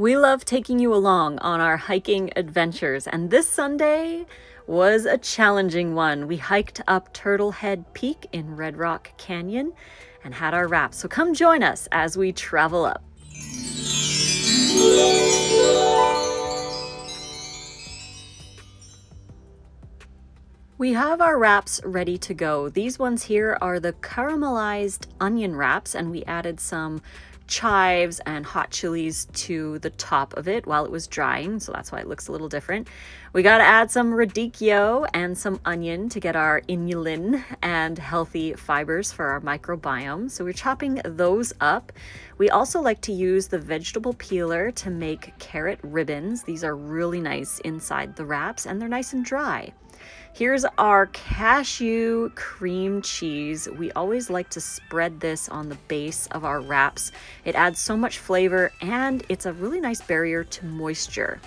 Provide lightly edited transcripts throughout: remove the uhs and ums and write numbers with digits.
We love taking you along on our hiking adventures, and this Sunday was a challenging one. We hiked up Turtlehead Peak in Red Rock Canyon and had our wraps. So come join us as we travel up. We have our wraps ready to go. These ones here are the caramelized onion wraps, and we added some chives and hot chilies to the top of it while it was drying, so that's why it looks a little different. We got to add some radicchio and some onion to get our inulin and healthy fibers for our microbiome, so we're chopping those up. We also like to use the vegetable peeler to make carrot ribbons. These are really nice inside the wraps, and they're nice and dry. Here's our cashew cream cheese. We always like to spread this on the base of our wraps. It adds so much flavor and it's a really nice barrier to moisture.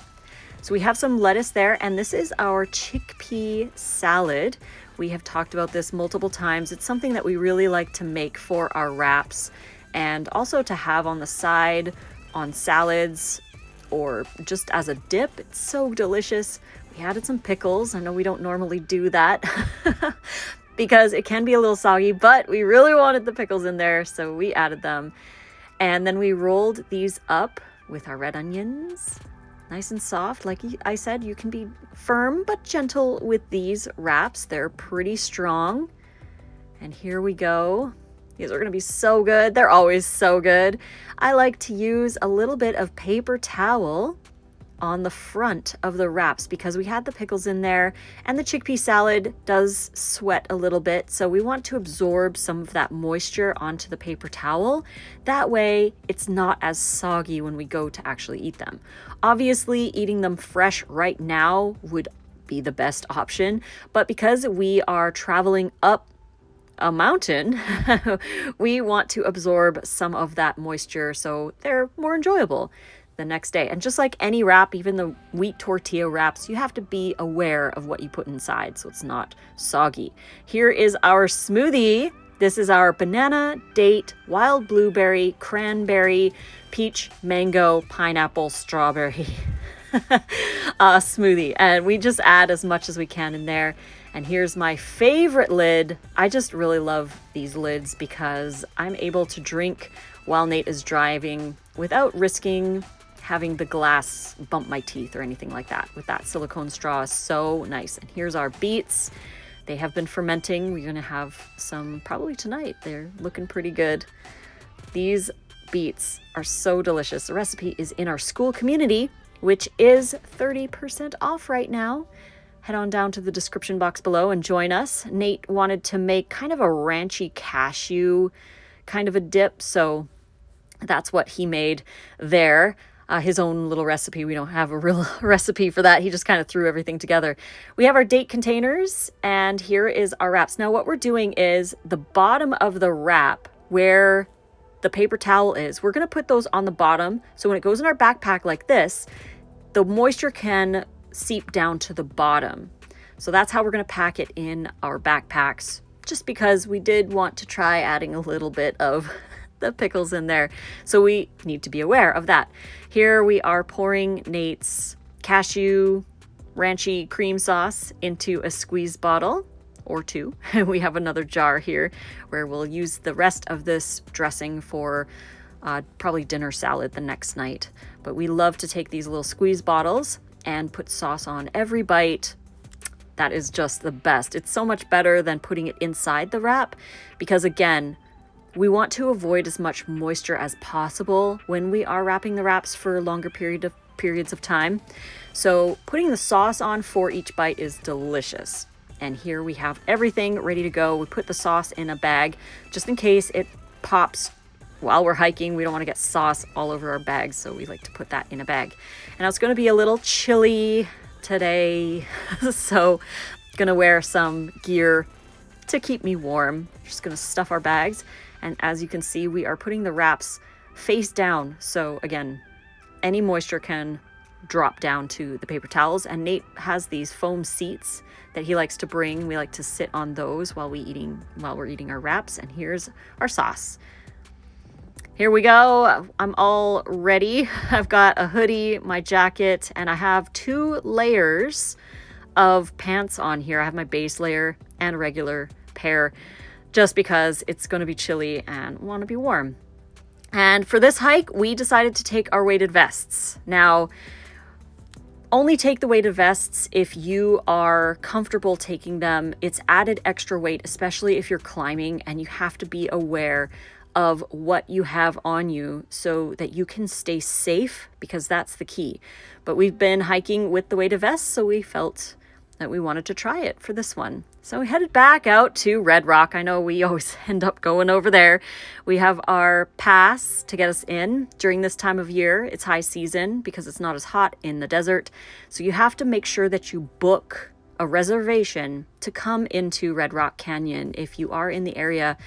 So we have some lettuce there, and this is our chickpea salad. We have talked about this multiple times. It's something that we really like to make for our wraps and also to have on the side on salads or just as a dip. It's so delicious. We added some pickles. I know we don't normally do that because it can be a little soggy, but we really wanted the pickles in there, so we added them. And then we rolled these up with our red onions, nice and soft. Like I said, you can be firm but gentle with these wraps. They're pretty strong. And here we go. These are going to be so good. They're always so good. I like to use a little bit of paper towel on the front of the wraps because we had the pickles in there, and the chickpea salad does sweat a little bit, so we want to absorb some of that moisture onto the paper towel. That way it's not as soggy when we go to actually eat them. Obviously, eating them fresh right now would be the best option, but because we are traveling up a mountain, we want to absorb some of that moisture so they're more enjoyable the next day. And just like any wrap, even the wheat tortilla wraps, you have to be aware of what you put inside so it's not soggy. Here is our smoothie. This is our banana, date, wild blueberry, cranberry, peach, mango, pineapple, strawberry smoothie. And we just add as much as we can in there. And here's my favorite lid. I just really love these lids because I'm able to drink while Nate is driving without risking having the glass bump my teeth or anything like that. With that silicone straw is so nice. And here's our beets. They have been fermenting. We're gonna have some probably tonight. They're looking pretty good. These beets are so delicious. The recipe is in our school community, which is 30% off right now. Head on down to the description box below and join us. Nate wanted to make kind of a ranchy cashew kind of a dip, so that's what he made there. His own little recipe. We don't have a real recipe for that. He just kind of threw everything together. We have our date containers, and here is our wraps. Now what we're doing is the bottom of the wrap where the paper towel is, we're going to put those on the bottom, so when it goes in our backpack like this, the moisture can seep down to the bottom. So that's how we're going to pack it in our backpacks, just because we did want to try adding a little bit of the pickles in there. So we need to be aware of that. Here we are pouring Nate's cashew ranchy cream sauce into a squeeze bottle or two. We have another jar here where we'll use the rest of this dressing for probably dinner salad the next night. But we love to take these little squeeze bottles and put sauce on every bite. That is just the best. It's so much better than putting it inside the wrap because, again, we want to avoid as much moisture as possible when we are wrapping the wraps for longer periods of time. So putting the sauce on for each bite is delicious. And here we have everything ready to go. We put the sauce in a bag just in case it pops while we're hiking. We don't want to get sauce all over our bags, so we like to put that in a bag. And it's going to be a little chilly today, so I'm going to wear some gear to keep me warm. Just going to stuff our bags. And as you can see, we are putting the wraps face down. So again, any moisture can drop down to the paper towels. And Nate has these foam seats that he likes to bring. We like to sit on those while we're eating our wraps. And here's our sauce. Here we go. I'm all ready. I've got a hoodie, my jacket, and I have 2 layers of pants on here. I have my base layer and a regular pair just because it's going to be chilly and want to be warm. And for this hike, we decided to take our weighted vests. Now, only take the weighted vests if you are comfortable taking them. It's added extra weight, especially if you're climbing, and you have to be aware of what you have on you so that you can stay safe, because that's the key. But we've been hiking with the weighted vests, so we felt that we wanted to try it for this one. So we headed back out to Red Rock. I know we always end up going over there. We have our pass to get us in during this time of year. It's high season because it's not as hot in the desert. So you have to make sure that you book a reservation to come into Red Rock Canyon. If you are in the area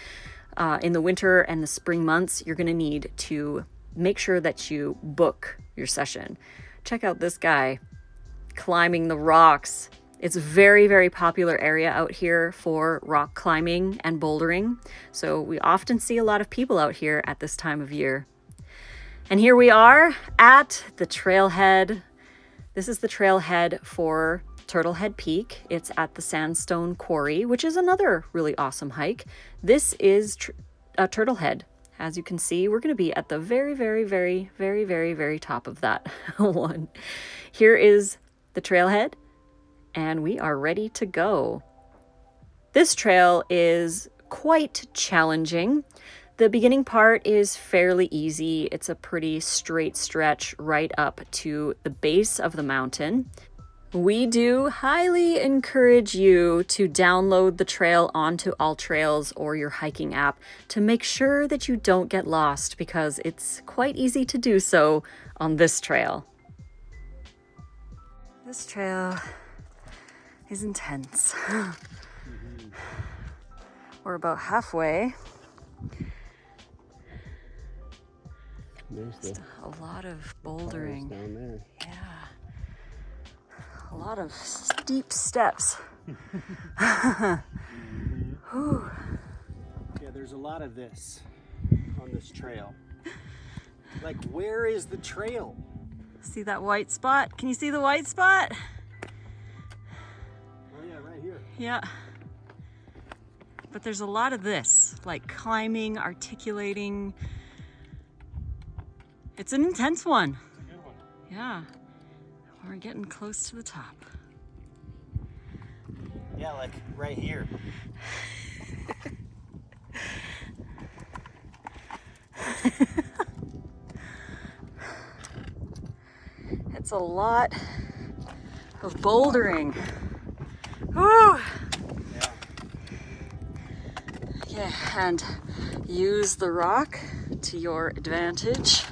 in the winter and the spring months, you're going to need to make sure that you book your session. Check out this guy climbing the rocks. It's a very, very popular area out here for rock climbing and bouldering. So we often see a lot of people out here at this time of year. And here we are at the trailhead. This is the trailhead for Turtlehead Peak. It's at the Sandstone Quarry, which is another really awesome hike. This is Turtlehead. As you can see, we're going to be at the very, very, very, very, very, very top of that one. Here is the trailhead, and we are ready to go. This trail is quite challenging. The beginning part is fairly easy. It's a pretty straight stretch right up to the base of the mountain. We do highly encourage you to download the trail onto AllTrails or your hiking app to make sure that you don't get lost, because it's quite easy to do so on this trail. This trail is intense. We're about halfway. Just a lot of bouldering down there. Yeah. A lot of steep steps. Yeah, there's a lot of this on this trail. Like, where is the trail? See that white spot? Can you see the white spot? Oh yeah, right here. Yeah. But there's a lot of this, like climbing, articulating. It's an intense one. It's a good one. Yeah. We're getting close to the top. Yeah, like right here. It's a lot of bouldering. Woo! Yeah. Yeah, and use the rock to your advantage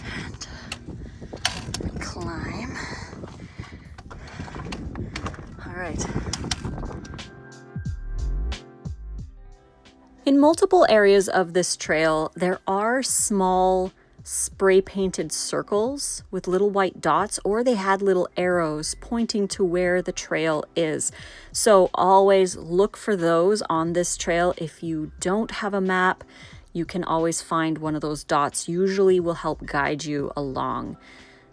and climb. All right. In multiple areas of this trail, there are small spray painted circles with little white dots, or they had little arrows pointing to where the trail is. So always look for those on this trail. If you don't have a map, you can always find one of those dots. Usually will help guide you along.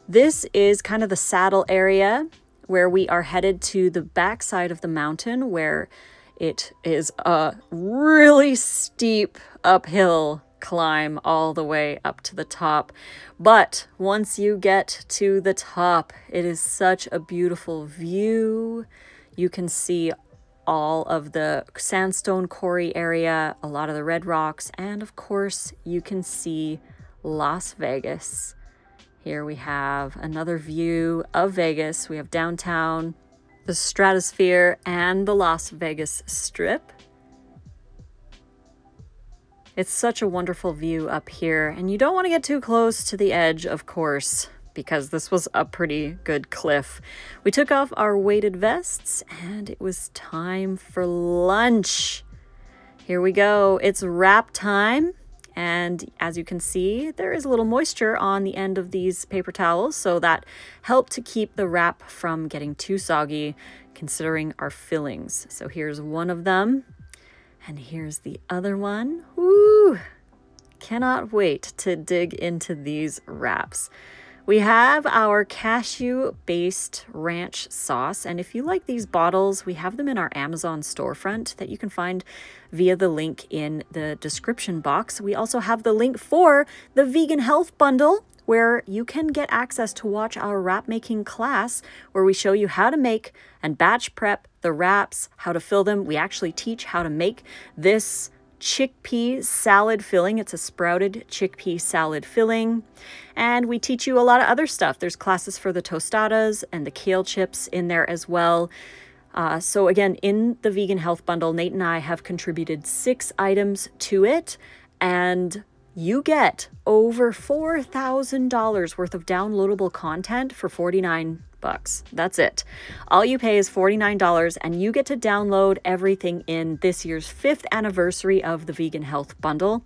This is kind of the saddle area where we are headed to the backside of the mountain, where it is a really steep uphill climb all the way up to the top. But once you get to the top, it is such a beautiful view. You can see all of the sandstone quarry area, a lot of the red rocks, and of course you can see Las Vegas. Here we have another view of Vegas. We have downtown, the Stratosphere, and the Las Vegas Strip. It's such a wonderful view up here, and you don't want to get too close to the edge, of course, because this was a pretty good cliff. We took off our weighted vests, and it was time for lunch. Here we go. It's wrap time, and as you can see, there is a little moisture on the end of these paper towels, so that helped to keep the wrap from getting too soggy, considering our fillings. So here's one of them. And here's the other one. Woo! Cannot wait to dig into these wraps. We have our cashew-based ranch sauce, and if you like these bottles, we have them in our Amazon storefront that you can find via the link in the description box. We also have the link for the Vegan Health Bundle, where you can get access to watch our wrap making class, where we show you how to make and batch prep the wraps, how to fill them. We actually teach how to make this chickpea salad filling. It's a sprouted chickpea salad filling. And we teach you a lot of other stuff. There's classes for the tostadas and the kale chips in there as well. So again, in the Vegan Health Bundle, Nate and I have contributed 6 items to it, and you get over $4,000 worth of downloadable content for $49. That's it. All you pay is $49, and you get to download everything in this year's 5th anniversary of the Vegan Health Bundle.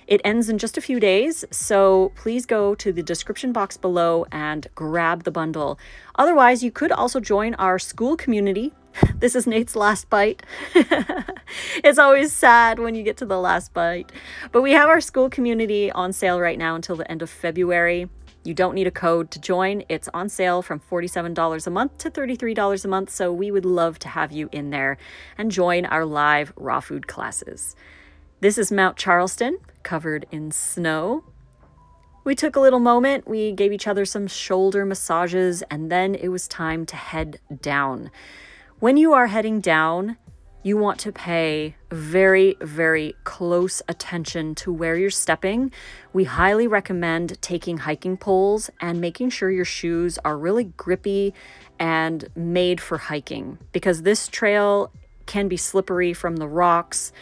It ends in just a few days, so please go to the description box below and grab the bundle. Otherwise, you could also join our school community. This is Nate's last bite. It's always sad when you get to the last bite. But we have our school community on sale right now until the end of February. You don't need a code to join. It's on sale from $47 a month to $33 a month, so we would love to have you in there and join our live raw food classes. This is Mount Charleston, covered in snow. We took a little moment, we gave each other some shoulder massages, and then it was time to head down. When you are heading down, you want to pay very, very close attention to where you're stepping. We highly recommend taking hiking poles and making sure your shoes are really grippy and made for hiking, because this trail can be slippery from the rocks,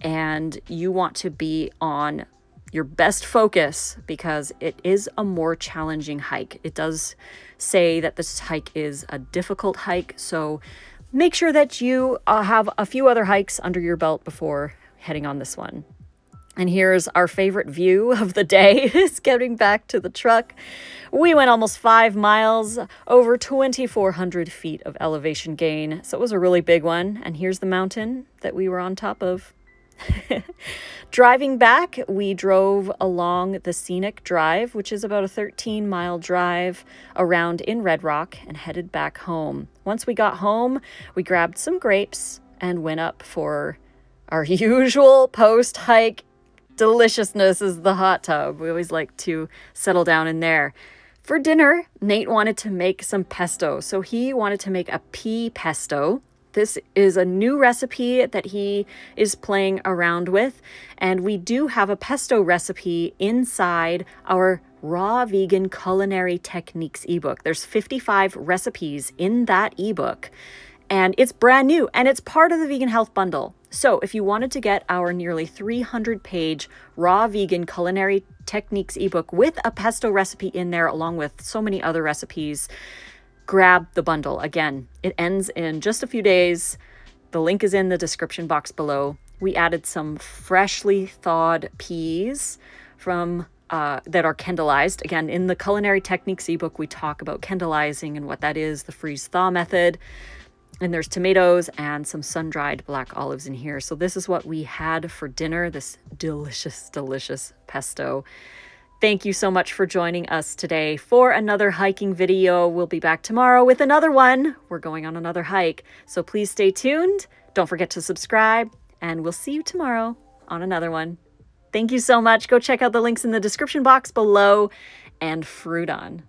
and you want to be on your best focus because it is a more challenging hike. It does say that this hike is a difficult hike, so make sure that you have a few other hikes under your belt before heading on this one. And here's our favorite view of the day, is getting back to the truck. We went almost 5 miles, over 2,400 feet of elevation gain. So it was a really big one. And here's the mountain that we were on top of. Driving back, we drove along the scenic drive, which is about a 13-mile drive around in Red Rock, and headed back home. Once we got home, we grabbed some grapes and went up for our usual post-hike deliciousness, is the hot tub. We always like to settle down in there. For dinner, Nate wanted to make some pesto, so he wanted to make a pea pesto. This is a new recipe that he is playing around with, and we do have a pesto recipe inside our Raw Vegan Culinary Techniques ebook. There's 55 recipes in that ebook, and it's brand new, and it's part of the Vegan Health Bundle. So if you wanted to get our nearly 300-page Raw Vegan Culinary Techniques ebook with a pesto recipe in there, along with so many other recipes, grab the bundle. Again, it ends in just a few days. The link is in the description box below. We added some freshly thawed peas from that are kendalized. Again, in the Culinary Techniques ebook, we talk about kendalizing and what that is, the freeze-thaw method. And there's tomatoes and some sun-dried black olives in here. So this is what we had for dinner, this delicious, delicious pesto. Thank you so much for joining us today for another hiking video. We'll be back tomorrow with another one. We're going on another hike, so please stay tuned. Don't forget to subscribe, and we'll see you tomorrow on another one. Thank you so much. Go check out the links in the description box below, and fruit on.